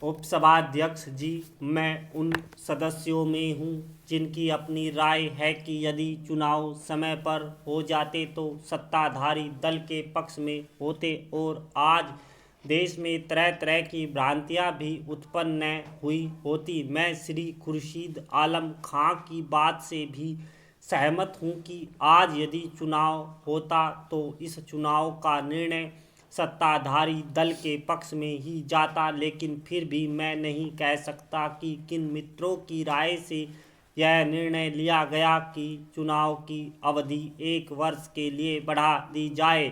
उपसभाध्यक्ष जी, मैं उन सदस्यों में हूँ जिनकी अपनी राय है कि यदि चुनाव समय पर हो जाते तो सत्ताधारी दल के पक्ष में होते और आज देश में तरह तरह की भ्रांतियाँ भी उत्पन्न न हुई होती। मैं श्री खुर्शीद आलम खां की बात से भी सहमत हूँ कि आज यदि चुनाव होता तो इस चुनाव का निर्णय सत्ताधारी दल के पक्ष में ही जाता, लेकिन फिर भी मैं नहीं कह सकता कि किन मित्रों की राय से यह निर्णय लिया गया कि चुनाव की अवधि 1 वर्ष के लिए बढ़ा दी जाए।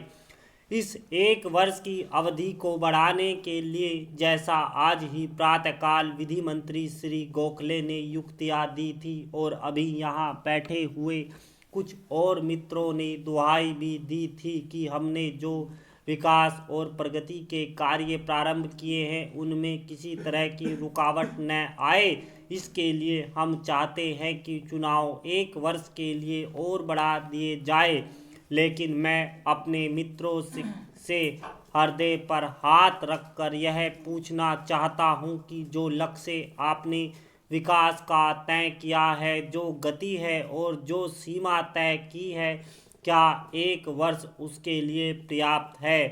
इस 1 वर्ष की अवधि को बढ़ाने के लिए जैसा आज ही प्रातःकाल विधि मंत्री श्री गोखले ने युक्तियाँ दी थी और अभी यहाँ बैठे हुए कुछ और मित्रों ने दुहाई भी दी थी कि हमने जो विकास और प्रगति के कार्य प्रारंभ किए हैं उनमें किसी तरह की रुकावट न आए, इसके लिए हम चाहते हैं कि चुनाव 1 वर्ष के लिए और बढ़ा दिए जाए। लेकिन मैं अपने मित्रों से हृदय पर हाथ रखकर यह पूछना चाहता हूं कि जो लक्ष्य आपने विकास का तय किया है, जो गति है और जो सीमा तय की है, क्या 1 वर्ष उसके लिए पर्याप्त है?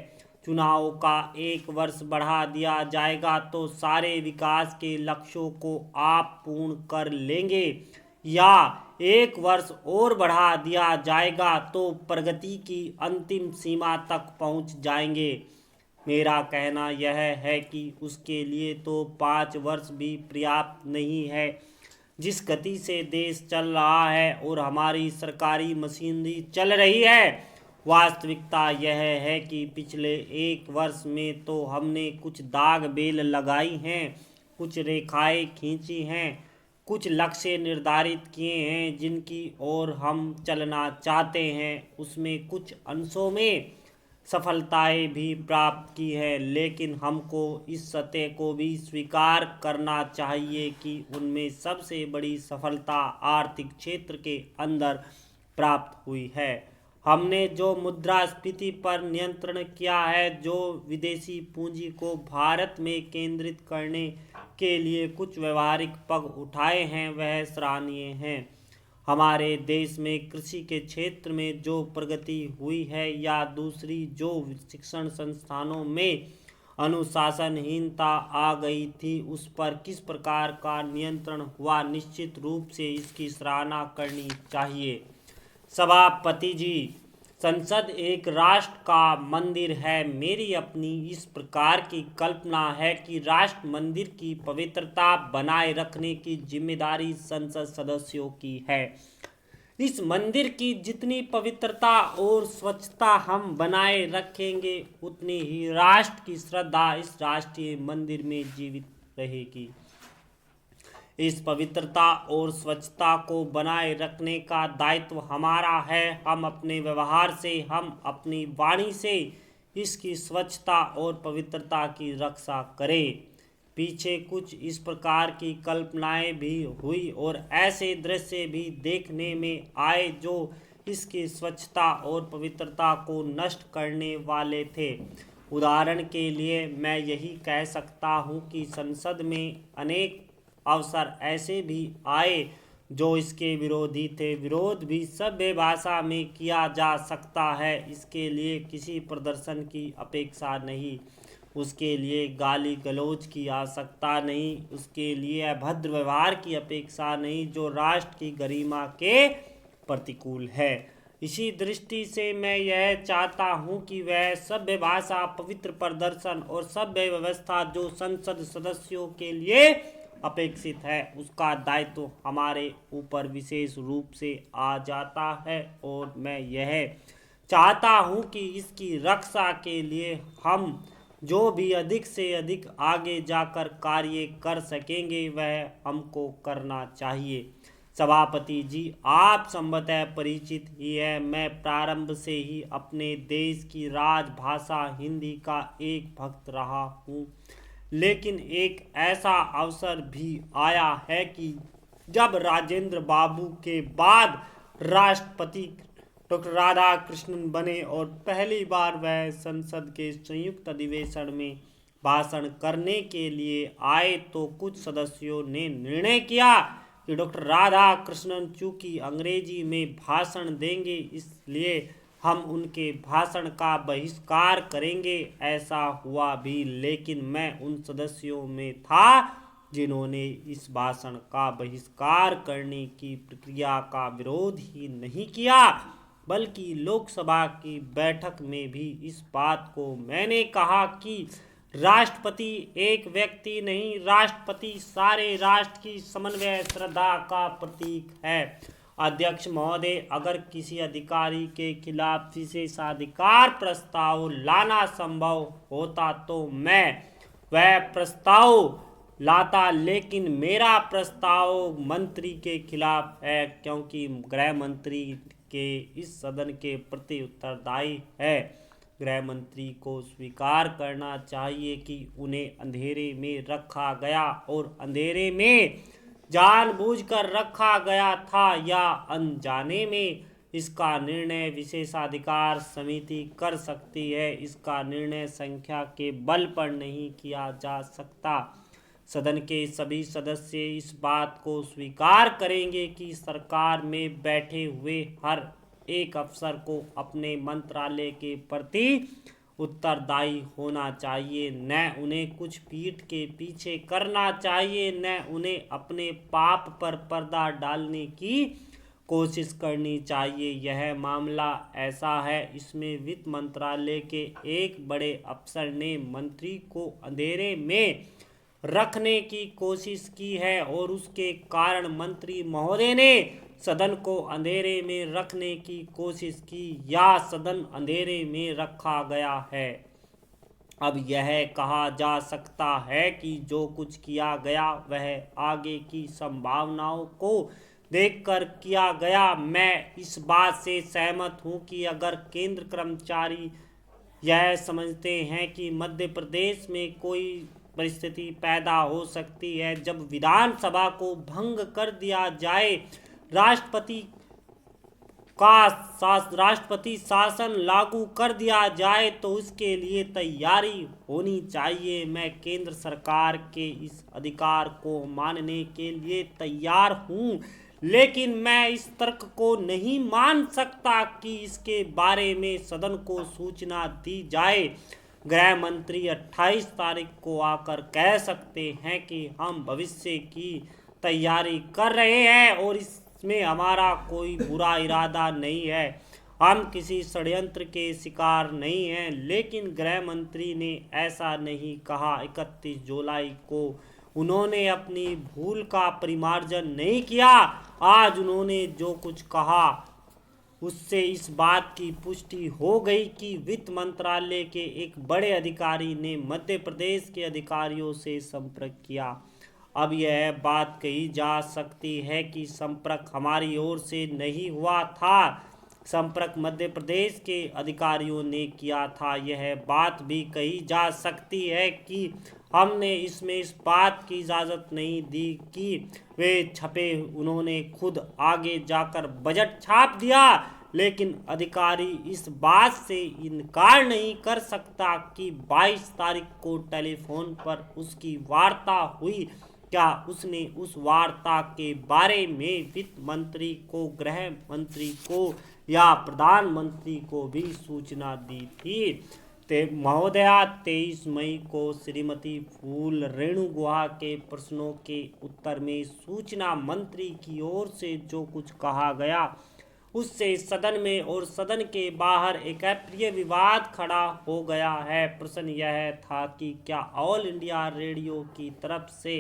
चुनाव का 1 वर्ष बढ़ा दिया जाएगा तो सारे विकास के लक्ष्यों को आप पूर्ण कर लेंगे, या 1 वर्ष और बढ़ा दिया जाएगा तो प्रगति की अंतिम सीमा तक पहुंच जाएंगे? मेरा कहना यह है कि उसके लिए तो 5 वर्ष भी पर्याप्त नहीं है। जिस गति से देश चल रहा है और हमारी सरकारी मशीनरी चल रही है, वास्तविकता यह है कि पिछले 1 वर्ष में तो हमने कुछ दाग बेल लगाई हैं, कुछ रेखाएं खींची हैं, कुछ लक्ष्य निर्धारित किए हैं जिनकी ओर हम चलना चाहते हैं। उसमें कुछ अंशों में सफलताएं भी प्राप्त की है, लेकिन हमको इस सत्य को भी स्वीकार करना चाहिए कि उनमें सबसे बड़ी सफलता आर्थिक क्षेत्र के अंदर प्राप्त हुई है। हमने जो मुद्रास्फीति पर नियंत्रण किया है, जो विदेशी पूंजी को भारत में केंद्रित करने के लिए कुछ व्यवहारिक पग उठाए हैं, वह सराहनीय हैं। हमारे देश में कृषि के क्षेत्र में जो प्रगति हुई है, या दूसरी जो शिक्षण संस्थानों में अनुशासनहीनता आ गई थी उस पर किस प्रकार का नियंत्रण हुआ, निश्चित रूप से इसकी सराहना करनी चाहिए। सभापति जी, संसद एक राष्ट्र का मंदिर है। मेरी अपनी इस प्रकार की कल्पना है कि राष्ट्र मंदिर की पवित्रता बनाए रखने की जिम्मेदारी संसद सदस्यों की है। इस मंदिर की जितनी पवित्रता और स्वच्छता हम बनाए रखेंगे, उतनी ही राष्ट्र की श्रद्धा इस राष्ट्रीय मंदिर में जीवित रहेगी। इस पवित्रता और स्वच्छता को बनाए रखने का दायित्व हमारा है। हम अपने व्यवहार से, हम अपनी वाणी से इसकी स्वच्छता और पवित्रता की रक्षा करें। पीछे कुछ इस प्रकार की कल्पनाएं भी हुई और ऐसे दृश्य भी देखने में आए जो इसकी स्वच्छता और पवित्रता को नष्ट करने वाले थे। उदाहरण के लिए मैं यही कह सकता हूँ कि संसद में अनेक अवसर ऐसे भी आए जो इसके विरोधी थे। विरोध भी सभ्य भाषा में किया जा सकता है, इसके लिए किसी प्रदर्शन की अपेक्षा नहीं, उसके लिए गाली गलौज की आवश्यकता नहीं, उसके लिए अभद्र व्यवहार की अपेक्षा नहीं जो राष्ट्र की गरिमा के प्रतिकूल है। इसी दृष्टि से मैं यह चाहता हूँ कि वह सभ्य भाषा, पवित्र प्रदर्शन और सभ्य व्यवस्था जो संसद सदस्यों के लिए अपेक्षित है, उसका दायित्व हमारे ऊपर विशेष रूप से आ जाता है। और मैं यह चाहता हूँ कि इसकी रक्षा के लिए हम जो भी अधिक से अधिक आगे जाकर कार्य कर सकेंगे, वह हमको करना चाहिए। सभापति जी, आप संभवतः परिचित ही है, मैं प्रारंभ से ही अपने देश की राजभाषा हिंदी का एक भक्त रहा हूँ। लेकिन एक ऐसा अवसर भी आया है कि जब राजेंद्र बाबू के बाद राष्ट्रपति डॉक्टर राधाकृष्णन बने और पहली बार वह संसद के संयुक्त अधिवेशन में भाषण करने के लिए आए तो कुछ सदस्यों ने निर्णय किया कि डॉक्टर राधा कृष्णन चूंकि अंग्रेजी में भाषण देंगे इसलिए हम उनके भाषण का बहिष्कार करेंगे। ऐसा हुआ भी, लेकिन मैं उन सदस्यों में था जिन्होंने इस भाषण का बहिष्कार करने की प्रक्रिया का विरोध ही नहीं किया, बल्कि लोकसभा की बैठक में भी इस बात को मैंने कहा कि राष्ट्रपति एक व्यक्ति नहीं, राष्ट्रपति सारे राष्ट्र की समन्वय श्रद्धा का प्रतीक है। अध्यक्ष महोदय, अगर किसी अधिकारी के खिलाफ विशेषाधिकार प्रस्ताव लाना संभव होता तो मैं वह प्रस्ताव लाता, लेकिन मेरा प्रस्ताव मंत्री के खिलाफ है क्योंकि गृह मंत्री के इस सदन के प्रति उत्तरदायी है। गृह मंत्री को स्वीकार करना चाहिए कि उन्हें अंधेरे में रखा गया और अंधेरे में जानबूझकर रखा गया था या अनजाने में। इसका निर्णय विशेषाधिकार समिति कर सकती है, इसका निर्णय संख्या के बल पर नहीं किया जा सकता। सदन के सभी सदस्य इस बात को स्वीकार करेंगे कि सरकार में बैठे हुए हर एक अफसर को अपने मंत्रालय के प्रति उत्तरदायी होना चाहिए, न उन्हें कुछ पीठ के पीछे करना चाहिए, न उन्हें अपने पाप पर पर्दा डालने की कोशिश करनी चाहिए। यह मामला ऐसा है, इसमें वित्त मंत्रालय के एक बड़े अफसर ने मंत्री को अंधेरे में रखने की कोशिश की है और उसके कारण मंत्री महोदय ने सदन को अंधेरे में रखने की कोशिश की या सदन अंधेरे में रखा गया है। अब यह कहा जा सकता है कि जो कुछ किया गया वह आगे की संभावनाओं को देखकर किया गया। मैं इस बात से सहमत हूं कि अगर केंद्र कर्मचारी यह समझते हैं कि मध्य प्रदेश में कोई परिस्थिति पैदा हो सकती है जब विधानसभा को भंग कर दिया जाए, राष्ट्रपति शासन लागू कर दिया जाए, तो उसके लिए तैयारी होनी चाहिए। मैं केंद्र सरकार के इस अधिकार को मानने के लिए तैयार हूं, लेकिन मैं इस तर्क को नहीं मान सकता कि इसके बारे में सदन को सूचना दी जाए। गृह मंत्री 28 तारीख को आकर कह सकते हैं कि हम भविष्य की तैयारी कर रहे हैं और इसमें हमारा कोई बुरा इरादा नहीं है, हम किसी षड्यंत्र के शिकार नहीं हैं। लेकिन गृह मंत्री ने ऐसा नहीं कहा। 31 जुलाई को उन्होंने अपनी भूल का परिमार्जन नहीं किया। आज उन्होंने जो कुछ कहा उससे इस बात की पुष्टि हो गई कि वित्त मंत्रालय के एक बड़े अधिकारी ने मध्य प्रदेश के अधिकारियों से संपर्क किया। अब यह बात कही जा सकती है कि संपर्क हमारी ओर से नहीं हुआ था, संपर्क मध्य प्रदेश के अधिकारियों ने किया था। यह बात भी कही जा सकती है कि हमने इसमें इस बात की इजाज़त नहीं दी कि वे छपे, उन्होंने खुद आगे जाकर बजट छाप दिया। लेकिन अधिकारी इस बात से इनकार नहीं कर सकता कि 22 तारीख को टेलीफोन पर उसकी वार्ता हुई। क्या उसने उस वार्ता के बारे में वित्त मंत्री को, गृह मंत्री को या प्रधानमंत्री को भी सूचना दी थी? महोदया, 23 मई को श्रीमती फूल रेणु गुहा के प्रश्नों के उत्तर में सूचना मंत्री की ओर से जो कुछ कहा गया उससे सदन में और सदन के बाहर एक अप्रिय विवाद खड़ा हो गया है। प्रश्न यह था कि क्या ऑल इंडिया रेडियो की तरफ से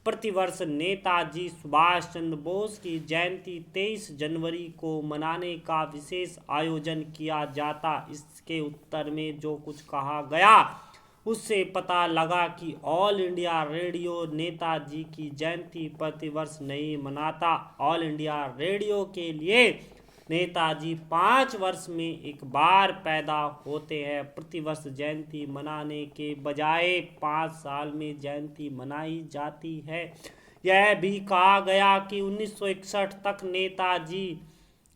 प्रतिवर्ष नेताजी सुभाष चंद्र बोस की जयंती 23 जनवरी को मनाने का विशेष आयोजन किया जाता? इसके उत्तर में जो कुछ कहा गया उससे पता लगा कि ऑल इंडिया रेडियो नेताजी की जयंती प्रतिवर्ष नहीं मनाता। ऑल इंडिया रेडियो के लिए नेताजी 5 वर्ष में एक बार पैदा होते हैं। प्रतिवर्ष जयंती मनाने के बजाय 5 साल में जयंती मनाई जाती है। यह भी कहा गया कि 1961 तक नेताजी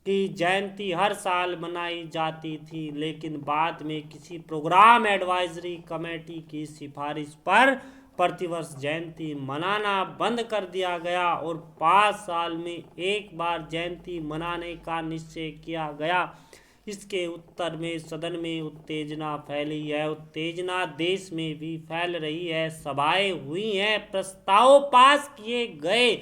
की जयंती हर साल मनाई जाती थी, लेकिन बाद में किसी प्रोग्राम एडवाइजरी कमेटी की सिफारिश पर प्रतिवर्ष जयंती मनाना बंद कर दिया गया और 5 साल में एक बार जयंती मनाने का निश्चय किया गया। इसके उत्तर में सदन में उत्तेजना फैली है, उत्तेजना देश में भी फैल रही है, सभाएं हुई हैं, प्रस्ताव पास किए गए।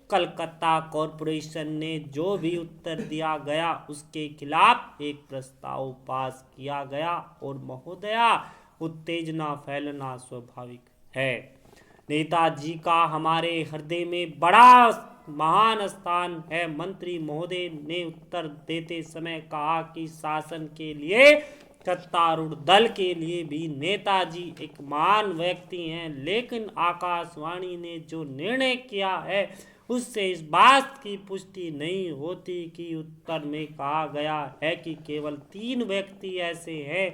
कलकत्ता कॉरपोरेशन ने जो भी उत्तर दिया गया उसके खिलाफ एक प्रस्ताव पास किया गया और महोदया, उत्तेजना फैलना स्वाभाविक है। नेताजी का हमारे हृदय में बड़ा महान स्थान है। मंत्री महोदय ने उत्तर देते समय कहा कि शासन के लिए, सत्तारूढ़ दल के लिए भी नेताजी एक महान व्यक्ति हैं, लेकिन आकाशवाणी ने जो निर्णय किया है उससे इस बात की पुष्टि नहीं होती कि उत्तर में कहा गया है कि केवल 3 व्यक्ति ऐसे हैं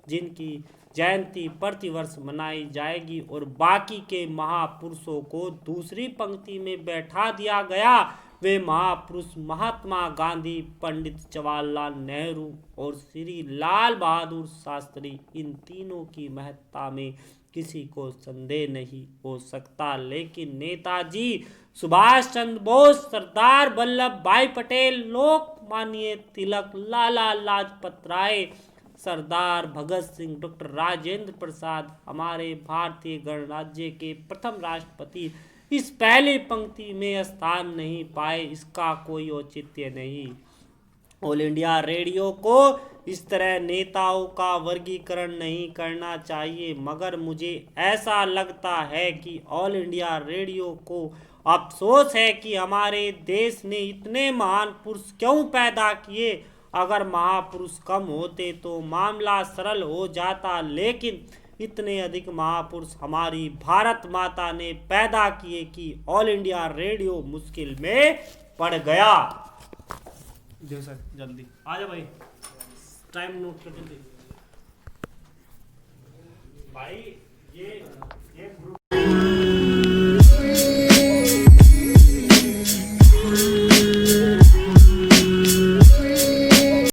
जिनकी जयंती प्रतिवर्ष मनाई जाएगी और बाकी के महापुरुषों को दूसरी पंक्ति में बैठा दिया गया। वे महापुरुष महात्मा गांधी, पंडित जवाहरलाल नेहरू और श्री लाल बहादुर शास्त्री, इन तीनों की महत्ता में किसी को संदेह नहीं हो सकता, लेकिन नेताजी सुभाष चंद्र बोस, सरदार वल्लभ भाई पटेल, लोकमान्य तिलक, लाला लाजपत राय, सरदार भगत सिंह, डॉक्टर राजेंद्र प्रसाद, हमारे भारतीय गणराज्य के प्रथम राष्ट्रपति इस पहली पंक्ति में स्थान नहीं पाए, इसका कोई औचित्य नहीं। ऑल इंडिया रेडियो को इस तरह नेताओं का वर्गीकरण नहीं करना चाहिए, मगर मुझे ऐसा लगता है कि ऑल इंडिया रेडियो को अफसोस है कि हमारे देश ने इतने महान पुरुष क्यों पैदा किए। अगर महापुरुष कम होते तो मामला सरल हो जाता, लेकिन इतने अधिक महापुरुष हमारी भारत माता ने पैदा किए कि ऑल इंडिया रेडियो मुश्किल में पड़ गया। देखो सर, जल्दी आ जा भाई, टाइम नोट कर जल्दी भाई। ये